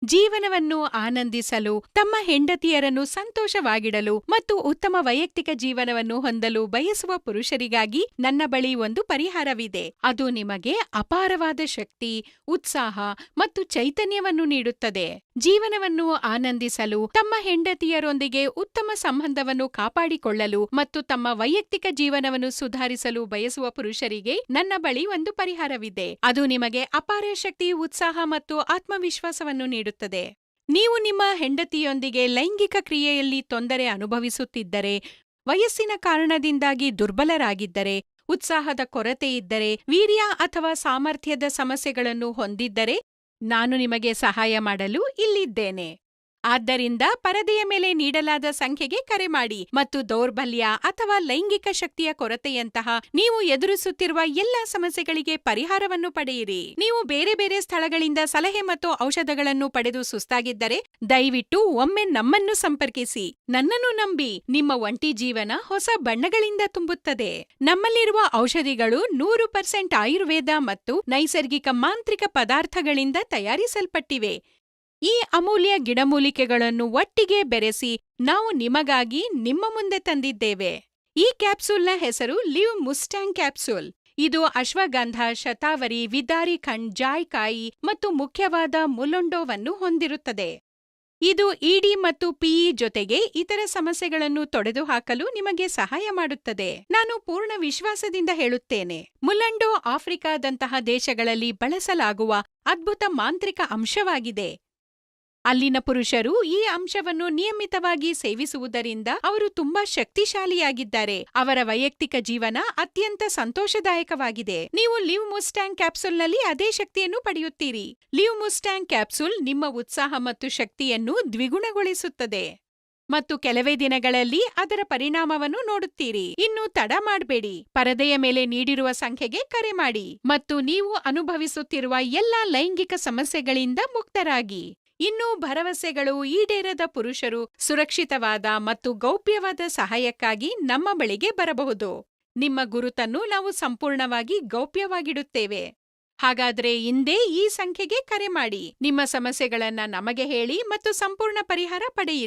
ಜೀವನವನ್ನು ಆನಂದಿಸಲು, ತಮ್ಮ ಹೆಂಡತಿಯರನ್ನು ಸಂತೋಷವಾಗಿಡಲು ಮತ್ತು ಉತ್ತಮ ವೈಯಕ್ತಿಕ ಜೀವನವನ್ನು ಹೊಂದಲು ಬಯಸುವ ಪುರುಷರಿಗಾಗಿ ನನ್ನ ಬಳಿ ಒಂದು ಪರಿಹಾರವಿದೆ. ಅದು ನಿಮಗೆ ಅಪಾರವಾದ ಶಕ್ತಿ, ಉತ್ಸಾಹ ಮತ್ತು ಚೈತನ್ಯವನ್ನು ನೀಡುತ್ತದೆ. ಜೀವನವನ್ನು ಆನಂದಿಸಲು, ತಮ್ಮ ಹೆಂಡತಿಯರೊಂದಿಗೆ ಉತ್ತಮ ಸಂಬಂಧವನ್ನು ಕಾಪಾಡಿಕೊಳ್ಳಲು ಮತ್ತು ತಮ್ಮ ವೈಯಕ್ತಿಕ ಜೀವನವನ್ನು ಸುಧಾರಿಸಲು ಬಯಸುವ ಪುರುಷರಿಗೆ ನನ್ನ ಬಳಿ ಒಂದು ಪರಿಹಾರವಿದೆ. ಅದು ನಿಮಗೆ ಅಪಾರ ಶಕ್ತಿ, ಉತ್ಸಾಹ ಮತ್ತು ಆತ್ಮವಿಶ್ವಾಸವನ್ನು ನೀಡುತ್ತದೆ. ನೀವು ನಿಮ್ಮ ಹೆಂಡತಿಯೊಂದಿಗೆ ಲೈಂಗಿಕ ಕ್ರಿಯೆಯಲ್ಲಿ ತೊಂದರೆ ಅನುಭವಿಸುತ್ತಿದ್ದರೆ, ವಯಸ್ಸಿನ ಕಾರಣದಿಂದಾಗಿ ದುರ್ಬಲರಾಗಿದ್ದರೆ, ಉತ್ಸಾಹದ ಕೊರತೆಯಿದ್ದರೆ, ವೀರ್ಯ ಅಥವಾ ಸಾಮರ್ಥ್ಯದ ಸಮಸ್ಯೆಗಳನ್ನು ಹೊಂದಿದ್ದರೆ, ನಾನು ನಿಮಗೆ ಸಹಾಯ ಮಾಡಲು ಇಲ್ಲಿದ್ದೇನೆ. ಆದ್ದರಿಂದ ಪರದೆಯ ಮೇಲೆ ನೀಡಲಾದ ಸಂಖ್ಯೆಗೆ ಕರೆ ಮಾಡಿ ಮತ್ತು ದೌರ್ಬಲ್ಯ ಅಥವಾ ಲೈಂಗಿಕ ಶಕ್ತಿಯ ಕೊರತೆಯಂತಹ ನೀವು ಎದುರಿಸುತ್ತಿರುವ ಎಲ್ಲಾ ಸಮಸ್ಯೆಗಳಿಗೆ ಪರಿಹಾರವನ್ನು ಪಡೆಯಿರಿ. ನೀವು ಬೇರೆ ಬೇರೆ ಸ್ಥಳಗಳಿಂದ ಸಲಹೆ ಮತ್ತು ಔಷಧಗಳನ್ನು ಪಡೆದು ಸುಸ್ತಾಗಿದ್ದರೆ, ದಯವಿಟ್ಟು ಒಮ್ಮೆ ನಮ್ಮನ್ನು ಸಂಪರ್ಕಿಸಿ. ನನ್ನನ್ನು ನಂಬಿ, ನಿಮ್ಮ ಒಂಟಿ ಜೀವನ ಹೊಸ ಬಣ್ಣಗಳಿಂದ ತುಂಬುತ್ತದೆ. ನಮ್ಮಲ್ಲಿರುವ ಔಷಧಿಗಳು 100% ಆಯುರ್ವೇದ ಮತ್ತು ನೈಸರ್ಗಿಕ ಮಾಂತ್ರಿಕ ಪದಾರ್ಥಗಳಿಂದ ತಯಾರಿಸಲ್ಪಟ್ಟಿವೆ. ಈ ಅಮೂಲ್ಯ ಗಿಡಮೂಲಿಕೆಗಳನ್ನು ಒಟ್ಟಿಗೆ ಬೆರೆಸಿ ನಾವು ನಿಮಗಾಗಿ ನಿಮ್ಮ ಮುಂದೆ ತಂದಿದ್ದೇವೆ. ಈ ಕ್ಯಾಪ್ಸೂಲ್ನ ಹೆಸರು ಲಿವ್ ಮುಸ್ಟ್ಯಾಂಗ್ ಕ್ಯಾಪ್ಸೂಲ್. ಇದು ಅಶ್ವಗಂಧ, ಶತಾವರಿ, ವಿದಾರಿ ಖಂಡ್, ಜಾಯ್ಕಾಯಿ ಮತ್ತು ಮುಖ್ಯವಾದ ಮುಲುಂಡೋವನ್ನು ಹೊಂದಿರುತ್ತದೆ. ಇದು ಇಡಿ ಮತ್ತು ಪಿಇ ಜೊತೆಗೆ ಇತರ ಸಮಸ್ಯೆಗಳನ್ನು ತೊಡೆದುಹಾಕಲು ನಿಮಗೆ ಸಹಾಯ ಮಾಡುತ್ತದೆ. ನಾನು ಪೂರ್ಣ ವಿಶ್ವಾಸದಿಂದ ಹೇಳುತ್ತೇನೆ, ಮುಲಂಡೋ ಆಫ್ರಿಕಾದಂತಹ ದೇಶಗಳಲ್ಲಿ ಬಳಸಲಾಗುವ ಅದ್ಭುತ ಮಾಂತ್ರಿಕ ಅಂಶವಾಗಿದೆ. ಅಲ್ಲಿನ ಪುರುಷರು ಈ ಅಂಶವನ್ನು ನಿಯಮಿತವಾಗಿ ಸೇವಿಸುವುದರಿಂದ ಅವರು ತುಂಬಾ ಶಕ್ತಿಶಾಲಿಯಾಗಿದ್ದಾರೆ. ಅವರ ವೈಯಕ್ತಿಕ ಜೀವನ ಅತ್ಯಂತ ಸಂತೋಷದಾಯಕವಾಗಿದೆ. ನೀವು ಲಿವ್ ಮುಸ್ಟ್ಯಾಂಗ್ ಕ್ಯಾಪ್ಸೂಲ್ನಲ್ಲಿ ಅದೇ ಶಕ್ತಿಯನ್ನು ಪಡೆಯುತ್ತೀರಿ. ಲಿವ್ ಮುಸ್ಟ್ಯಾಂಗ್ ಕ್ಯಾಪ್ಸೂಲ್ ನಿಮ್ಮ ಉತ್ಸಾಹ ಮತ್ತು ಶಕ್ತಿಯನ್ನು ದ್ವಿಗುಣಗೊಳಿಸುತ್ತದೆ ಮತ್ತು ಕೆಲವೇ ದಿನಗಳಲ್ಲಿ ಅದರ ಪರಿಣಾಮವನ್ನು ನೋಡುತ್ತೀರಿ. ಇನ್ನು ತಡ ಮಾಡಬೇಡಿ, ಪರದೆಯ ಮೇಲೆ ನೀಡಿರುವ ಸಂಖ್ಯೆಗೆ ಕರೆ ಮಾಡಿ ಮತ್ತು ನೀವು ಅನುಭವಿಸುತ್ತಿರುವ ಎಲ್ಲಾ ಲೈಂಗಿಕ ಸಮಸ್ಯೆಗಳಿಂದ ಮುಕ್ತರಾಗಿ. ಇನ್ನೂ ಭರವಸೆಗಳು ಈಡೇರದ ಪುರುಷರು ಸುರಕ್ಷಿತವಾದ ಮತ್ತು ಗೌಪ್ಯವಾದ ಸಹಾಯಕ್ಕಾಗಿ ನಮ್ಮ ಬಳಿಗೆ ಬರಬಹುದು. ನಿಮ್ಮ ಗುರುತನ್ನು ನಾವು ಸಂಪೂರ್ಣವಾಗಿ ಗೌಪ್ಯವಾಗಿಡುತ್ತೇವೆ. ಹಾಗಾದ್ರೆ ಇಂದೇ ಈ ಸಂಖ್ಯೆಗೆ ಕರೆ ಮಾಡಿ, ನಿಮ್ಮ ಸಮಸ್ಯೆಗಳನ್ನ ನಮಗೆ ಹೇಳಿ ಮತ್ತು ಸಂಪೂರ್ಣ ಪರಿಹಾರ ಪಡೆಯಿರಿ.